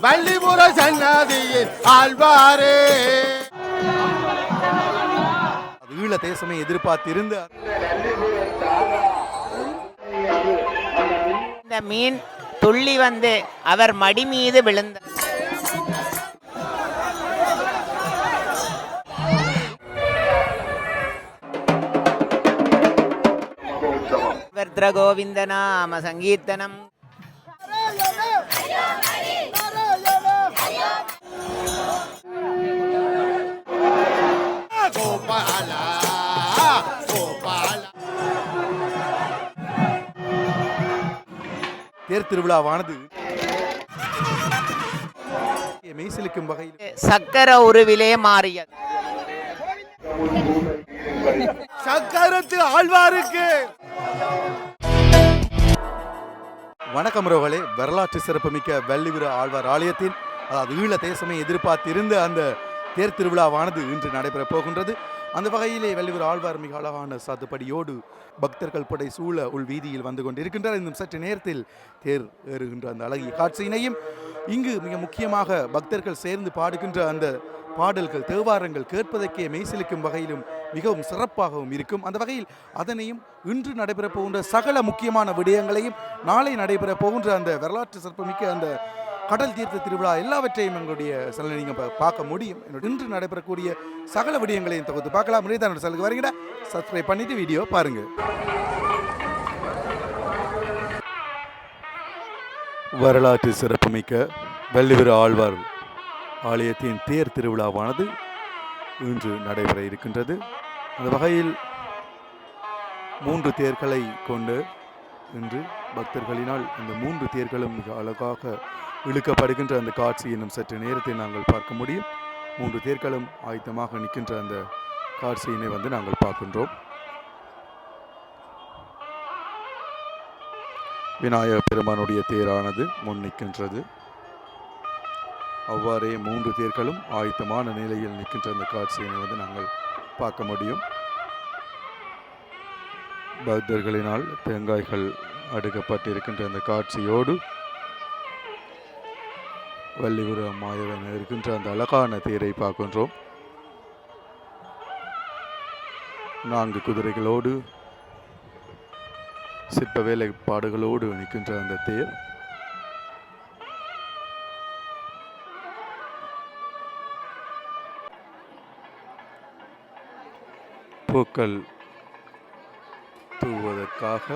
வள்ளிபுர சன்னதியில் ஆழ்வாரே. ஈழ தேசமே எதிர்பார்த்திருந்த இந்த மீன் துள்ளி வந்து அவர் மடி மீது விழுந்த கோவிந்த நாம சங்கீர்த்தனம். தேர் திருவிழாவானது மெய்சிலிக்கும் வகையில் சக்கர உருவிலே மாறியது. சக்கரத்து ஆழ்வாருக்கு வணக்கம் ரோகளே. வரலாற்று சிறப்புமிக்க வள்ளிபுர ஆழ்வார் ஆலயத்தின் அதாவது ஈழ தேசமே எதிர்பார்த்திருந்த அந்த தேர் திருவிழாவானது இன்று நடைபெறப் போகின்றது. அந்த வகையிலே வள்ளிபுர ஆழ்வார் மிக அழகான சாத்துப்படியோடு பக்தர்கள் படை சூழ உள் வீதியில் வந்து கொண்டிருக்கின்றார். இன்னும் சற்று நேரத்தில் தேர் ஏறுகின்ற அந்த அழகிய காட்சியினையும் இங்கு மிக முக்கியமாக பக்தர்கள் சேர்ந்து பாடுகின்ற அந்த பாடல்கள் தேவாரங்கள் கேட்பதற்கே மெய்சிலிக்கும் வகையிலும் மிகவும் சிறப்பாகவும் இருக்கும். அந்த வகையில் அதனையும் இன்று நடைபெறப் போகின்ற சகல முக்கியமான விடயங்களையும் நாளை நடைபெறப் போகின்ற அந்த வரலாற்று சிறப்புமிக்க அந்த கடல் தீர்த்த திருவிழா எல்லாவற்றையும் எங்களுடைய சில நீங்கள் பார்க்க முடியும். இன்று நடைபெறக்கூடிய சகல விடயங்களையும் தொகுத்து பார்க்கலாம். முறைதான் சிலருக்கு வரீங்கடா, சப்ஸ்கிரைப் பண்ணிட்டு வீடியோ பாருங்க. வரலாற்று சிறப்புமிக்க வள்ளிபுர ஆழ்வார் ஆலயத்தின் தேர் திருவிழாவானது இன்று நடைபெற இருக்கின்றது. அந்த வகையில் 3 தேர்களை கொண்டு இன்று பக்தர்களினால் இந்த 3 தேர்களும் மிக அழகாக இழுக்கப்படுகின்ற அந்த காட்சி இன்னும் சற்று நேரத்தில் நாங்கள் பார்க்க முடியும். 3 தேர்களும் ஆயத்தமாக நிற்கின்ற அந்த காட்சியினை நாங்கள் பார்க்கின்றோம். விநாயகப் பெருமானுடைய தேரானது முன் நிற்கின்றது. அவ்வாறே 3 தேர்களும் ஆயத்தமான நிலையில் நிற்கின்ற அந்த காட்சியினை நாங்கள் பார்க்க முடியும். பக்தர்களினால் தேங்காய்கள் அடுக்கப்பட்டிருக்கின்ற அந்த காட்சியோடு வள்ளிபுர மாயவன் இருக்கின்ற அந்த அழகான தேரை பார்க்கின்றோம். 4 குதிரைகளோடு சிற்ப வேலைப்பாடுகளோடு நிற்கின்ற அந்த தேர் பூக்கள் தூவதற்காக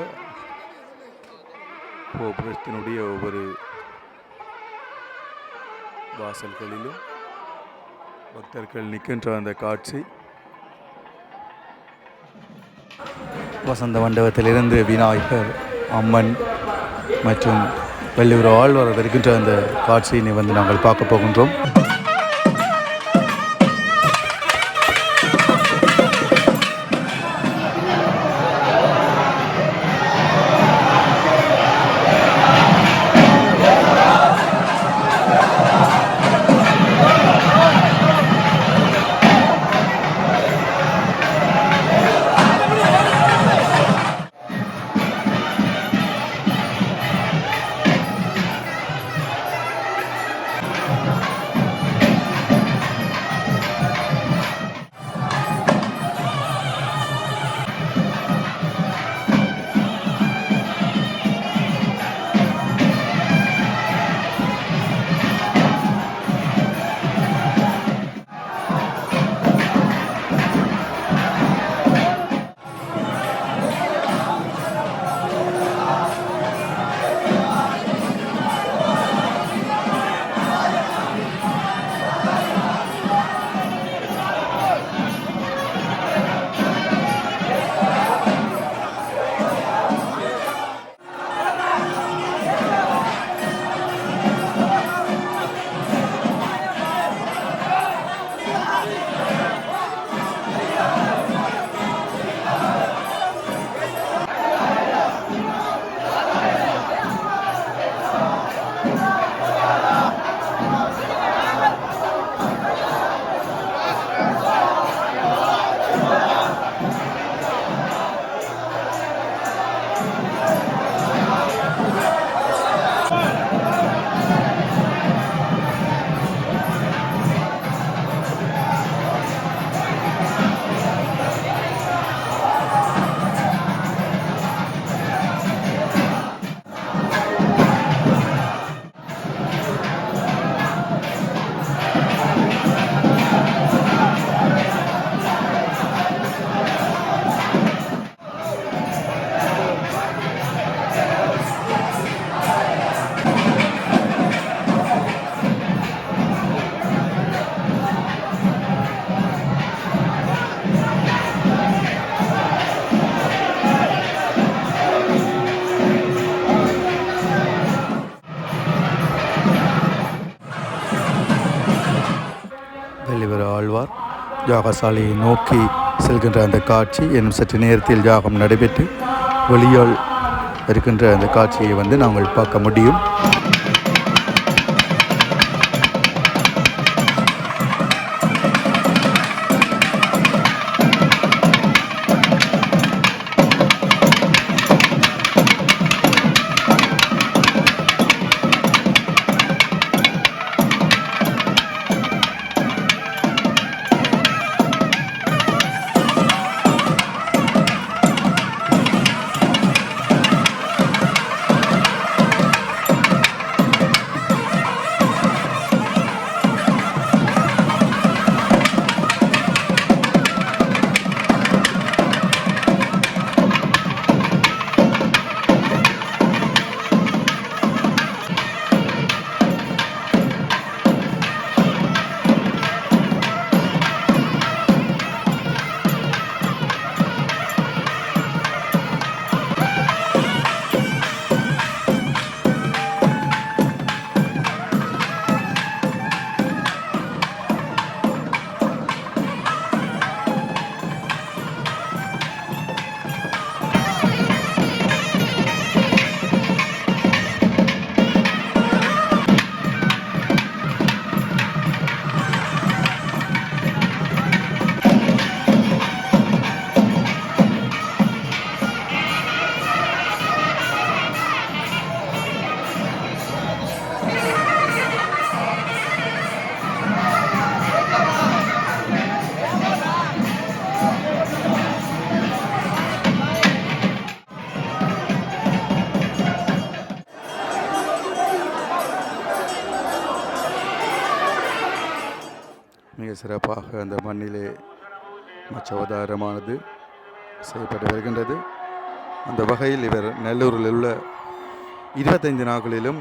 கோபுரத்தினுடைய ஒவ்வொரு வாசல்களிலும் பக்தர்கள் நிற்கின்ற அந்த காட்சி வசந்த மண்டபத்திலிருந்து விநாயகர், அம்மன் மற்றும் வள்ளிபுர ஆழ்வார் வருகின்ற அந்த காட்சியினை நாங்கள் பார்க்க போகின்றோம். யாகசாலையை நோக்கி செல்கின்ற அந்த காட்சி இன்னும் சற்று நேரத்தில் யாகம் நடைபெற்று வெளியால் இருக்கின்ற அந்த காட்சியை வந்து நாங்கள் பார்க்க முடியும். மிக சிறப்பாக அந்த மண்ணிலே மச்சவதாரமானது செய்யப்பட்டு வருகின்றது. அந்த வகையில் இவர் நெல்லூரில் உள்ள 25 நாட்களிலும்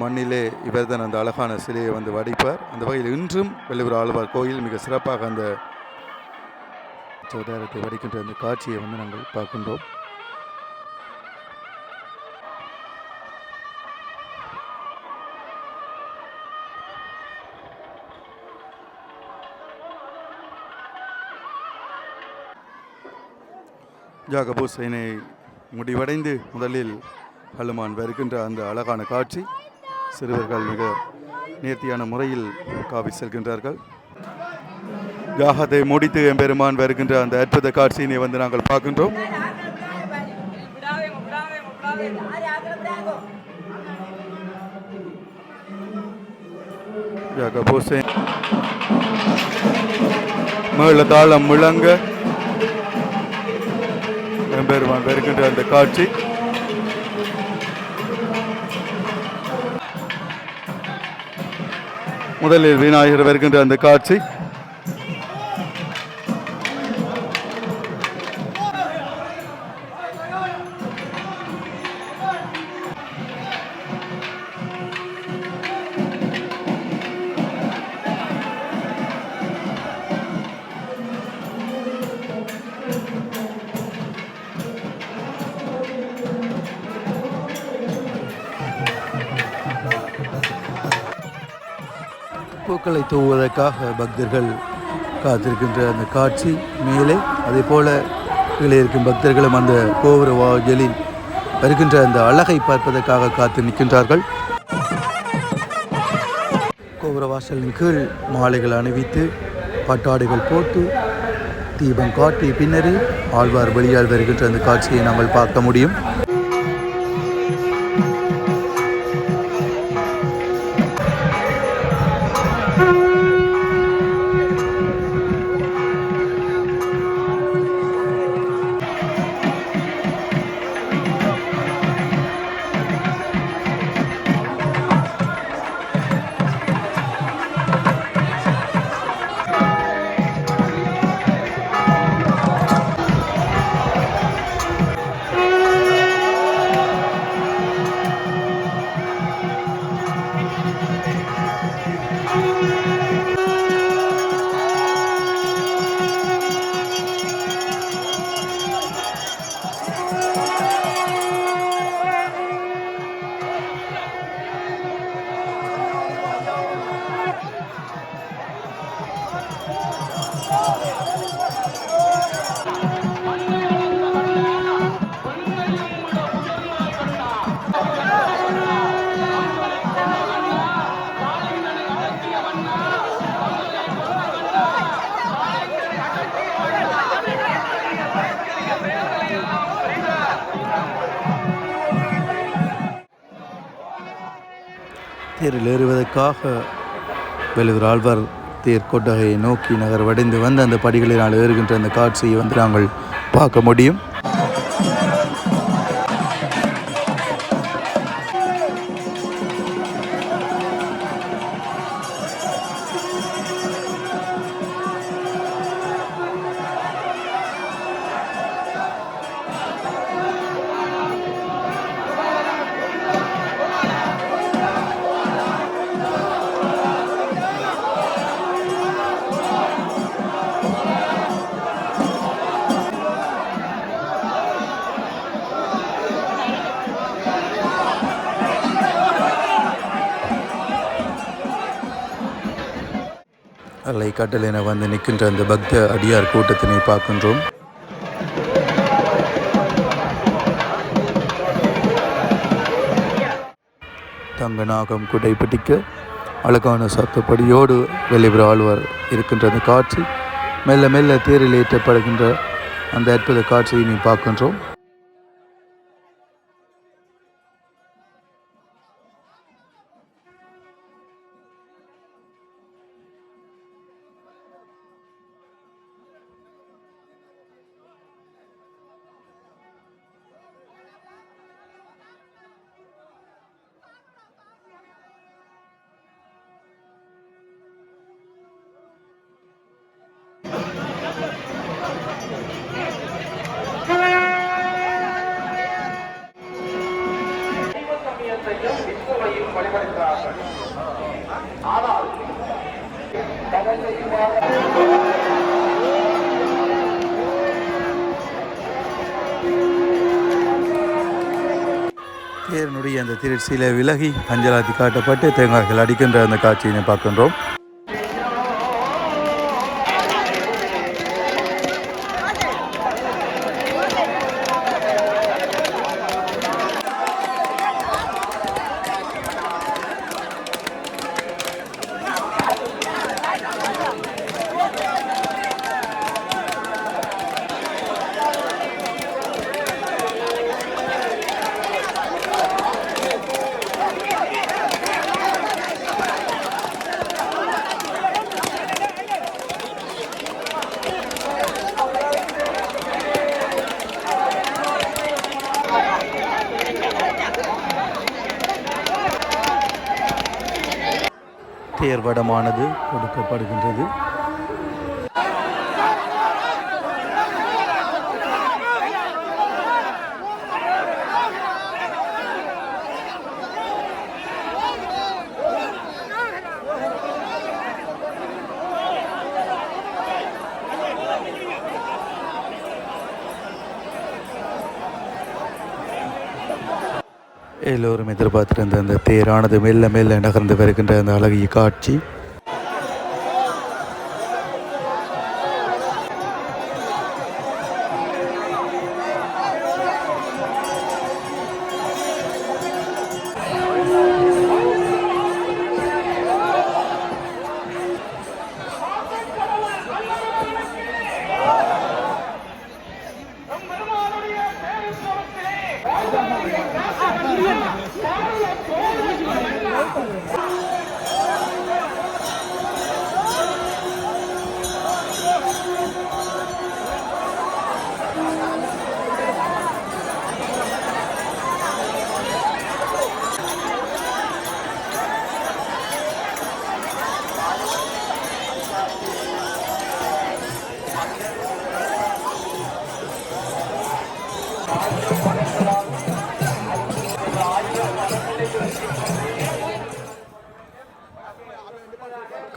மண்ணிலே இவர் தான் அந்த அழகான சிலையை வந்து வடிப்பார். அந்த வகையில் இன்றும் வெள்ளியூர் ஆழ்வார் கோயில் மிக சிறப்பாக அந்த மச்சவதாரத்தை வடிக்கின்ற அந்த காட்சியை வந்து நாங்கள் பார்க்கின்றோம். யாக பூசையினை முடிவடைந்து முதலில் ஹனுமான் வருகின்ற அந்த அழகான காட்சி. சிறுவர்கள் மிக நேர்த்தியான முறையில் காவி செல்கின்றார்கள். யாகத்தை முடித்து எம்பெருமான் வருகின்ற அந்த அற்புத காட்சியினை வந்து நாங்கள் பார்க்கின்றோம். யாக பூசை மேள தாளம் முழங்க எம்பெருமான் வருகின்ற அந்த காட்சி. முதலில் விநாயகர் வருகின்ற அந்த காட்சி. பூக்களை தூவுவதற்காக பக்தர்கள் காத்திருக்கின்ற அந்த காட்சி மேலே, அதே போல கீழே இருக்கும் பக்தர்களும் அந்த கோபுர வாயிலில் வருகின்ற அந்த அழகை பார்ப்பதற்காக காத்து நிற்கின்றார்கள். கோபுர வாசலின் கீழ் மாலைகள் அணிவித்து பட்டாடைகள் போட்டு தீபம் காட்டிய பின்னரே ஆழ்வார் வெளியால் வருகின்ற அந்த காட்சியை நாங்கள் பார்க்க முடியும். தேரில் ஏறுவதற்காக வெளியூர் ஆழ்வார் தேர் கொட்டகையை நோக்கி நகர்வடைந்து வந்து அந்த படிகளினால் ஏறுகின்ற அந்த காட்சியை வந்து நாங்கள் பார்க்க முடியும். அல்லை கட்டல் என வந்து நிற்கின்ற அந்த பக்த அடியார் கூட்டத்தினை பார்க்கின்றோம். தங்கநாகம் குடை பிடிக்க அழகான சத்தப்படியோடு வெளிப்புற ஆழ்வார் இருக்கின்ற அந்த காட்சி, மெல்ல மெல்ல தேரில் ஏற்றப்படுகின்ற அந்த அற்புத காட்சியினை பார்க்கின்றோம். தேரனுடைய அந்த திருச்சியில விலகி அஞ்சலாத்தி காட்டப்பட்டு தேங்காய்கள் அடிக்கின்ற அந்த காட்சியினை பார்க்கின்றோம். தேர் வடமானது கொடுக்கப்படுகின்றது. எல்லோரும் எதிர்பார்த்திருந்த அந்த தேரானது மெல்ல மெல்ல நகர்ந்து வருகின்ற அந்த அழகிய காட்சி.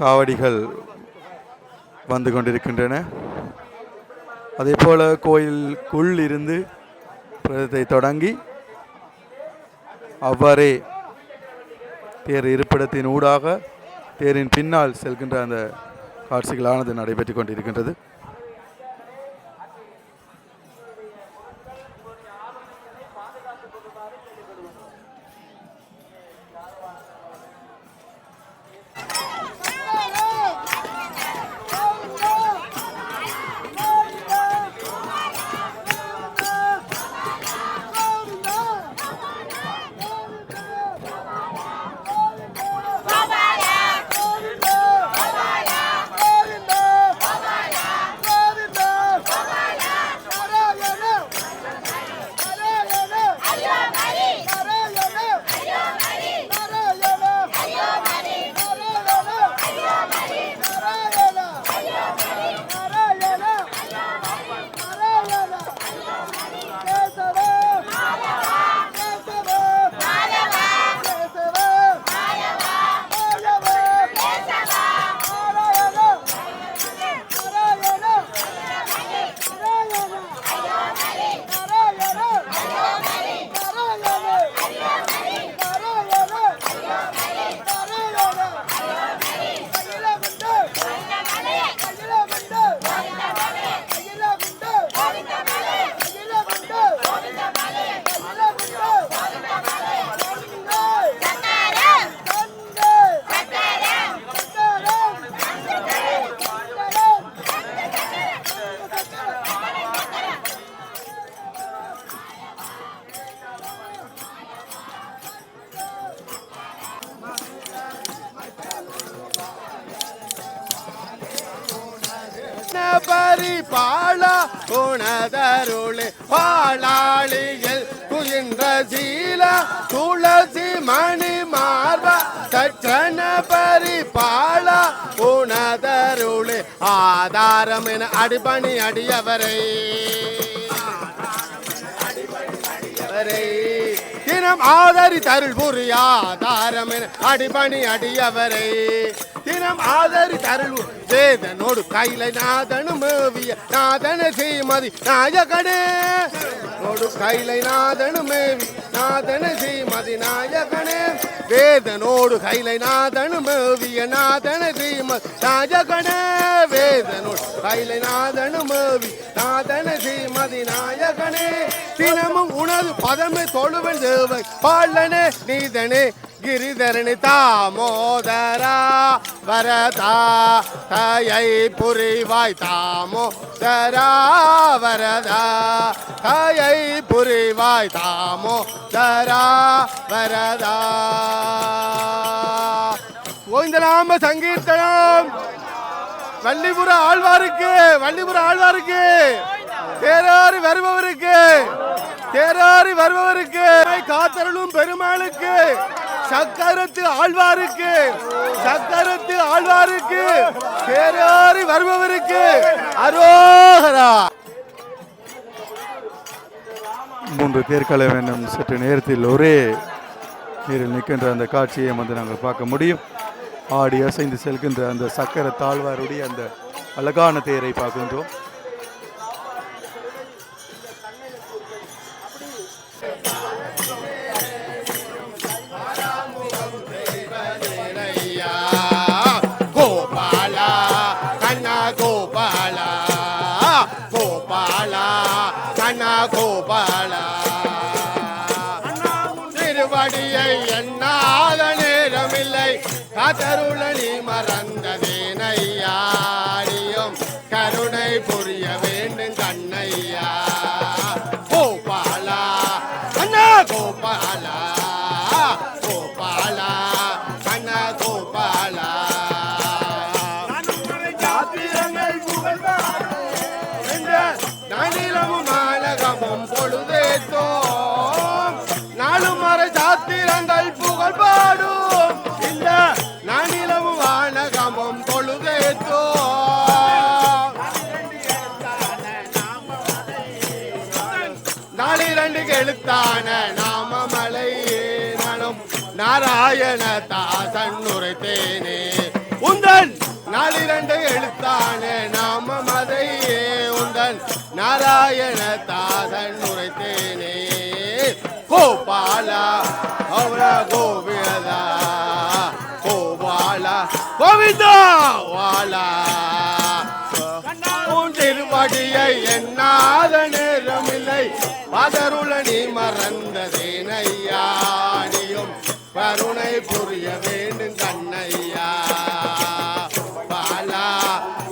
காவடிகள் வந்து கொண்டிருக்கின்றன. அதே போல கோயிலுக்குள் இருந்து பிரதத்தை தொடங்கி அவ்வாறே தேர் இருப்பிடத்தின் ஊடாக தேரின் பின்னால் செல்கின்ற அந்த காட்சிகளானது நடைபெற்று கொண்டிருக்கின்றது. பரிபாலா உணதருளே பாலாளிகள் குயின்ற சீலா துளசி மணி மார்பா சற்றன பரிபாலா உணதருளே ஆதாரம் என அடிபணி அடியவரை தினம் ஆதரி தருள் புரியாதாரம் என அடிபணி அடியவரை தினம் ஆதரி தருள் வேதனோடு கைலை நாதனு மேவிய நாதன சீமதி நாயகனே நோடு கைலை நாதனு மேவி நாதன சீமதி நாயகனே வேதனோடு கைலை நாதனு மேவிய நாதன சீமதி நாயகனே வேதனோடு கைலை நாதனு மேவி நாதன சீமதி நாயகனே தினமும் உனது பதமே தொழுவன் தேவை பாலனே நீதனே கிரிதரணி தாமோதரா வரதா தயை புரிவாய் தாமோதரா வரதா தயை புரிவாய் தாமோதரா வரதா கோவிந்த நாம சங்கீர்த்தனம் வள்ளிபுர ஆழ்வாருக்கு வள்ளிபுர ஆழ்வாருக்கு தேராரி வருபவருக்கு தேராரி வருபவருக்கு காத்தருளும் பெருமாளுக்கு சக்கரத்து ஆழ்வாருக்கு சக்கரத்து ஆழ்வாருக்கு தேராரி வருபவருக்கு அரோகரா. 3 தேர்களை வேண்டும் சற்று நேரத்தில் ஒரே நீரில் நிற்கின்ற அந்த காட்சியை நாங்கள் பார்க்க முடியும். ஆடி அசைந்து செல்கின்ற அந்த சக்கர தாழ்வாருடைய அந்த அழகான தேரை பார்க்கின்றோம். கோபாலா கண்ணா கோபாலா கோபாலா கண்ணா கோபாலா திருவடியை எண்ணாத நேரமில்லை காத்தருள நீ மறந்ததேனையாடியும் கருணை புரிய வேண்டும் கண்ணையா கோபாலா கண்ணா கோபாலா கோபாலா கண்ணா கோபாலா நானிலமும் மாலகமும் பொழுதேத்தோம் நாளும் மறை சாத்திரங்கள் புகழ் பாடும் இந்த நானிலமும் வானகமும் பொழுதேத்தோம் நாளிரண்டு எழுத்தான நாமமலை நானும் நாராயண தாசன் உரைத்தேனே உந்தன் நாளிரண்டு எழுத்தான நாமமதையே உந்தன் நாராயண தாசன் உரைத்தேனே கோபாலா அவர கோவிந்தா கோபாலா கோவிந்தா வாலா உன் திருவடியை எண்ணாத நேரமில்லை பதருள நீ மறந்ததேனையாடியும் கருணை புரிய வேண்டும் கண்ணையா பாலா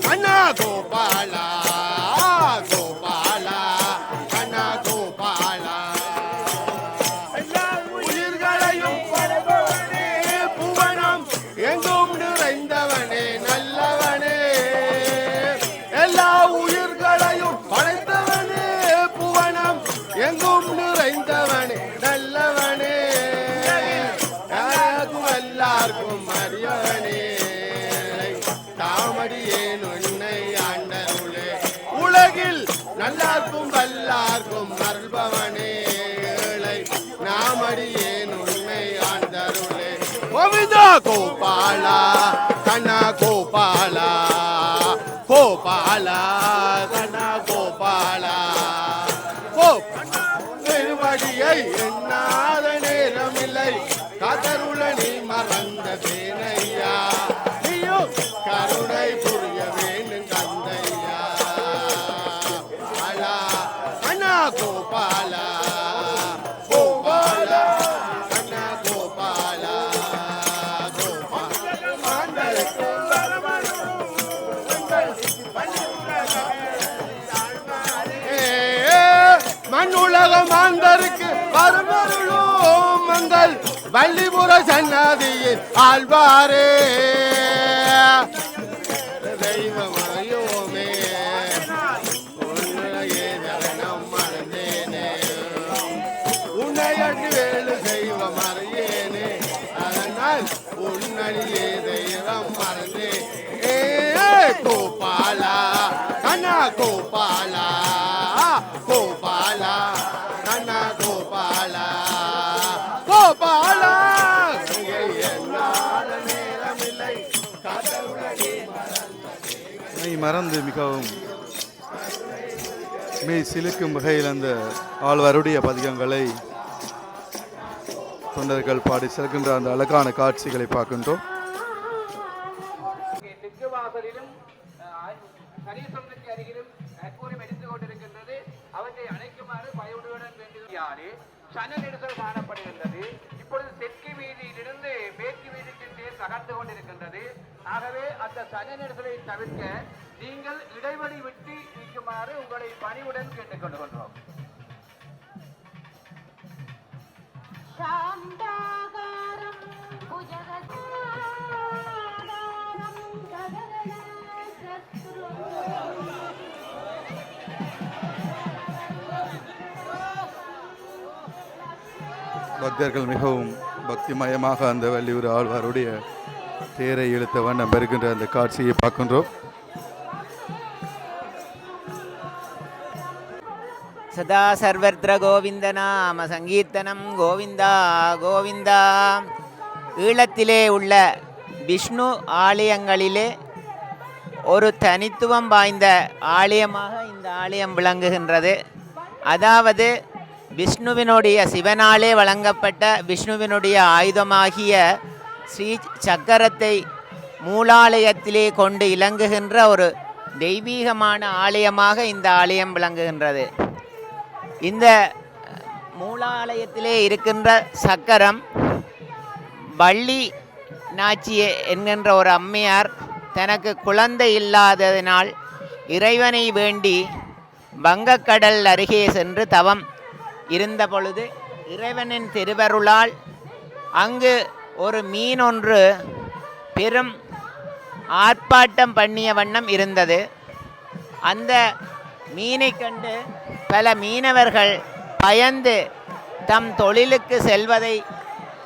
கண்ணா கோபாலா கோபாலா கண்ணா கோபாலா உயிர்களையும் படைப்பவனே புவனம் எங்கும் நிறைந்தவனே நல்லவனே எல்லா உயிர்களையும் படைத்தவனே புவனம் எங்கும் நிறைந்தவனே நல்லவனே எல்லாருக்கும் அறியவனே தாமடியேன் உன்னை ஆண்டருளே உலகில் நல்லார்க்கும் வல்லார்க்கும் அருள்பவனே நாமடியேன் உன்னை ஆண்டருளே கோவிந்தா கோபாலா கண்ணா கோபாலா கோபாலா கண்ணா கோபாலா திருவடியை எண்ணாத நேரமில்லை காத்தருள நீ மறந்ததேனையா நீயோ கருணை புரிய வேண்டும் கந்தையா பாலா கண்ணா கோபாலா கோபாலா கண்ணா கோபாலா மண்ணுலக மாந்தருக்கு வருமருளும் மங்கள் வள்ளிபுர சன்னதியில் ஆழ்வாரே தெய்வமயோமே நான் உன்னடியே தெய்வம் மறந்தே ஏ கோபாலா கண்ணா கோபாலா கோபாலா கண்ணா கோபாலா கோபாலா என்னால நேரமில்லை கடவுளடி மறந்து மிகவும் மெய் சிலுக்கும் வகையில் அந்த ஆழ்வாருடைய பதிகங்களை தொண்டர்கள் பாடி செல்கின்ற அந்த அழகான காட்சிகளை பார்க்கின்றோம். திக்குவாசலிலும் கரிசொன்னுக்கு அருகிலும் கூறும் எடுத்துக் கொண்டிருக்கின்றது. அவற்றை அழைக்குமாறு பயவுடன் வேண்டியாலே சன நெரிசல் காணப்படுகின்றது. இப்பொழுது தெற்கு வீதியிலிருந்து மேற்கு வீதிக்கு தேர் நகர்ந்து கொண்டிருக்கின்றது. ஆகவே அந்த சன நெரிசலை தவிர்க்க நீங்கள் இடைவெளி விட்டு இருக்குமாறு உங்களை பணிவுடன் கேட்டுக்கொண்டு கொண்டோம். சாந்தாகாரம் புஜகசாதாரம் ககனசத்ரு பக்தர்கள் மிகவும் பக்திமயமாக அந்த வள்ளியூர் ஆழ்வாருடைய தேரை இழுத்த வண்ணம் பெறுகின்ற அந்த காட்சியை பார்க்கின்றோம். சதா சர்வத்ர கோவிந்த நாம சங்கீர்த்தனம் கோவிந்தா கோவிந்தா. ஈழத்திலே உள்ள விஷ்ணு ஆலயங்களிலே ஒரு தனித்துவம் வாய்ந்த ஆலயமாக இந்த ஆலயம் விளங்குகின்றது. அதாவது விஷ்ணுவினுடைய சிவனாலே வழங்கப்பட்ட விஷ்ணுவினுடைய ஆயுதமாகிய ஸ்ரீ சக்கரத்தை மூலாலயத்திலே கொண்டு இலங்குகின்ற ஒரு தெய்வீகமான ஆலயமாக இந்த ஆலயம் விளங்குகின்றது. இந்த மூலாலயத்திலே இருக்கின்ற சக்கரம் வள்ளி நாச்சி என்கின்ற ஒரு அம்மையார் தனக்கு குழந்தை இல்லாததினால் இறைவனை வேண்டி வங்கக்கடல் அருகே சென்று தவம் இருந்த பொழுது இறைவனின் திருவருளால் அங்கு ஒரு மீன் ஒன்று பெரும் ஆர்ப்பாட்டம் பண்ணிய வண்ணம் இருந்தது. அந்த மீனை கண்டு பல மீனவர்கள் பயந்து தம் தொழிலுக்கு செல்வதை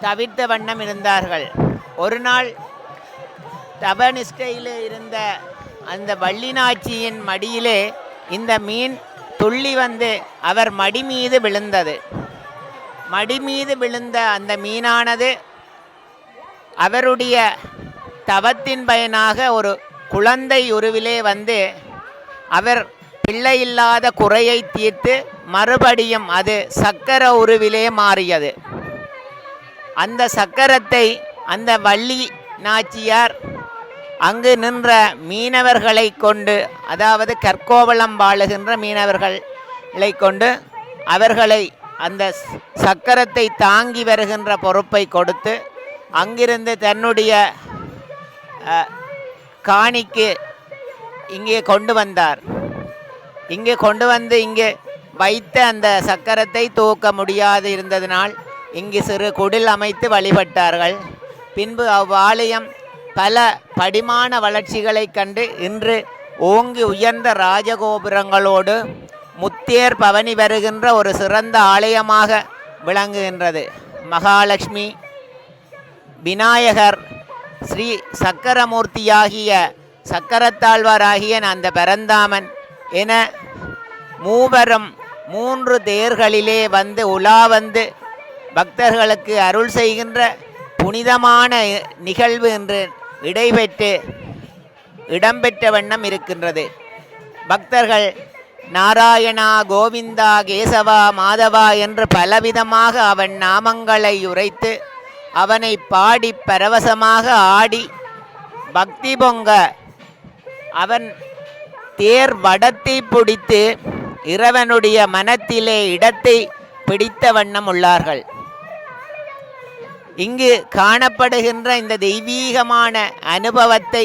தவிர்த்த வண்ணம் இருந்தார்கள். ஒரு நாள் தபநிஷ்டையிலே இருந்த அந்த வள்ளிநாச்சியின் மடியிலே இந்த மீன் துள்ளி வந்து அவர் மடி மீது விழுந்தது. மடி மீது விழுந்த அந்த மீனானது அவருடைய தவத்தின் பயனாக ஒரு குழந்தை உருவிலே வந்து அவர் பிள்ளை இல்லாத குறையை தீர்த்து மறுபடியும் அது சக்கர உருவிலே மாறியது. அந்த சக்கரத்தை அந்த வள்ளி நாச்சியார் அங்கு நின்ற மீனவர்களை கொண்டு, அதாவது கற்கோவளம் வாழுகின்ற மீனவர்களை கொண்டு அவர்களை அந்த சக்கரத்தை தாங்கி வருகின்ற பொறுப்பை கொடுத்து அங்கிருந்து தன்னுடைய காணிக்கு இங்கே கொண்டு வந்தார். இங்கே கொண்டு வந்து இங்கே வைத்த அந்த சக்கரத்தை தூக்க முடியாது இருந்ததினால் இங்கு சிறு குடில் அமைத்து வழிபட்டார்கள். பின்பு அவ்வாலயம் பல படிமான வளர்ச்சிகளை கண்டு இன்று ஓங்கி உயர்ந்த ராஜகோபுரங்களோடு முத்தேர் பவனி வருகின்ற ஒரு சிறந்த ஆலயமாக விளங்குகின்றது. மகாலட்சுமி, விநாயகர், ஸ்ரீ சக்கரமூர்த்தியாகிய சக்கரத்தாழ்வாராகிய அந்த பரந்தாமன் என மூவரும் 3 தேர்களிலே வந்து உலா வந்து பக்தர்களுக்கு அருள் செய்கின்ற புனிதமான நிகழ்வு என்று இடம்பெற்ற வண்ணம் இருக்கின்றது. பக்தர்கள் நாராயணா, கோவிந்தா, கேசவா, மாதவா என்று பலவிதமாக அவன் நாமங்களை உரைத்து அவனை பாடி பரவசமாக ஆடி பக்தி பொங்க அவன் தேர் வடத்தை பிடித்து இறைவனுடைய மனத்திலே இடத்தை பிடித்த வண்ணம் உள்ளார்கள். இங்கு காணப்படுகின்ற இந்த தெய்வீகமான அனுபவத்தை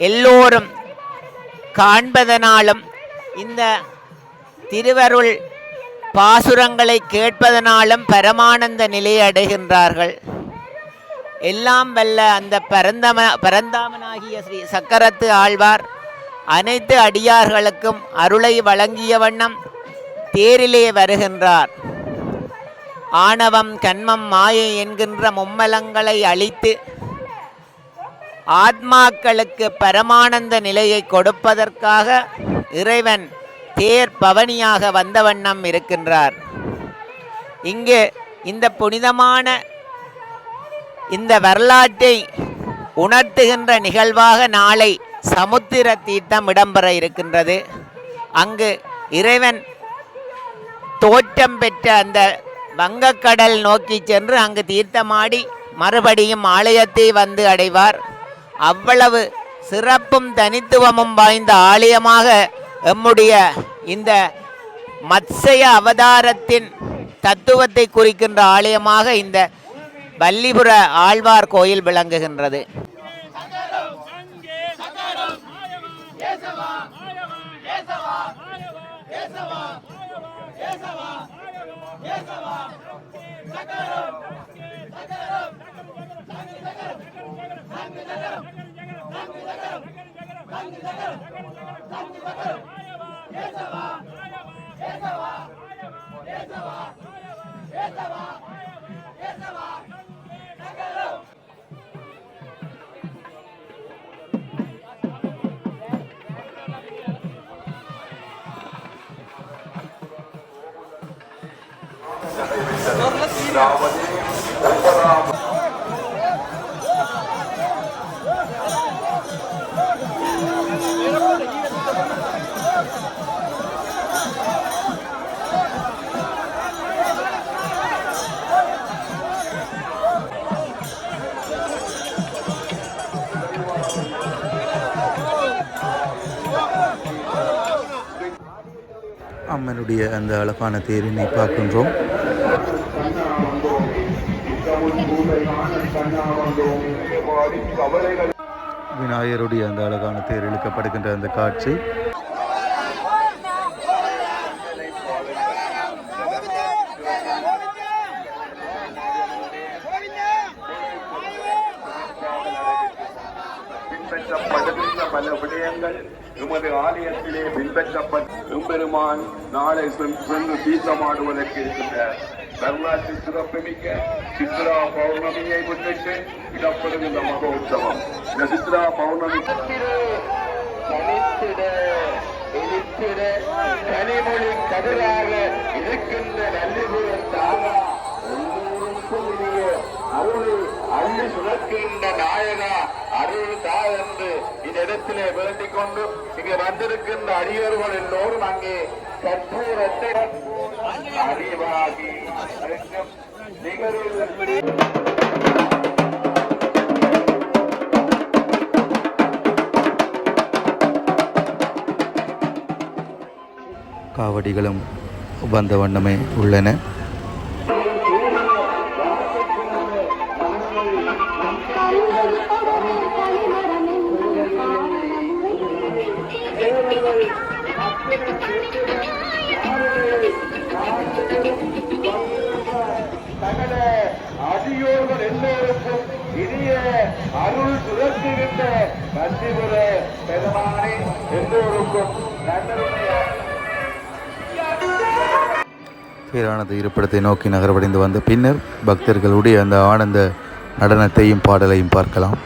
எல்லோரும் காண்பதனாலும் இந்த திருவருள் பாசுரங்களை கேட்பதனாலும் பரமானந்த நிலையை அடைகின்றார்கள். எல்லாம் வல்ல அந்த பரந்தாமனாகிய ஸ்ரீ சக்கரத்து ஆழ்வார் அனைத்து அடியார்களுக்கும் அருளை வழங்கிய வண்ணம் தேரிலே வருகின்றார். ஆணவம் கண்மம் மாயை என்கின்ற மும்மலங்களை அழித்து ஆத்மாக்களுக்கு பரமானந்த நிலையை கொடுப்பதற்காக இறைவன் தேர் பவனியாக வந்த வண்ணம் இருக்கின்றார். இங்கு இந்த புனிதமான இந்த வரலாற்றை உணர்த்துகின்ற நிகழ்வாக நாளை சமுத்திர தீர்த்தம் இடம்பெற இருக்கின்றது. அங்கு இறைவன் தோற்றம் பெற்ற அந்த வங்கக்கடல் நோக்கி சென்று அங்கு தீர்த்தமாடி மறுபடியும் ஆலயத்தை வந்து அடைவார். அவ்வளவு சிறப்பும் தனித்துவமும் வாய்ந்த ஆலயமாக எம்முடைய இந்த மத்ஸ்ய அவதாரத்தின் தத்துவத்தை குறிக்கின்ற ஆலயமாக இந்த வல்லிபுர ஆழ்வார் கோயில் விளங்குகின்றது. அம்மனுடைய அந்த அழகான தேரினை பார்க்கின்றோம். விநாயகருடைய அந்த அழகான தேர் இழுக்கப்படுகின்ற அந்த காட்சி பல விடயங்கள் எமது ஆலயத்திலே பின்பற்றப்பட்ட எம்பெருமான் நாளை சென்று தீர்த்தமாடுவதற்கு இருக்கின்ற வரலாற்று சிறப்புமிக்க சித்ரா பௌர்ணமியை முன்னிட்டு இடப்படுகின்ற மகோத்சவம். இந்த சித்ரா பௌர்ணமி கனிமொழி கதிராக இருக்கின்ற நல்லுபுரத்தாக அருளை அள்ளி சுழற்கின்ற நாயகா அருள் தா என்று இந்த இடத்திலே வேண்டிக் கொண்டு இங்கு வந்திருக்கின்ற அடியோர்கள் எல்லோரும் அங்கே கற்பூரத்தை அறிவாகி நிகழ்வு காவடிகளும் வந்த வண்ணமே உள்ளன. சகல அடியோர்கள் எல்லோருக்கும் இனிய அருள் சுழற்சிகின்ற வந்திபுர பெருமானை எல்லோருக்கும் நன்றியுடைய பேரானது இருப்பிடத்தை நோக்கி நகரவடைந்து வந்த பின்னர் பக்தர்களுடைய அந்த ஆனந்த நடனத்தையும் பாடலையும் பார்க்கலாம்.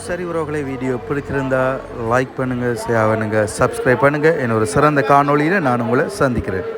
சரி உறவுகளை, வீடியோ பிடிச்சிருந்தா லைக் பண்ணுங்கள், ஷேர் பண்ணுங்கள், சப்ஸ்கிரைப் பண்ணுங்கள். இன்னொரு சிறந்த காணொளியில் நான் உங்களை சந்திக்கிறேன்.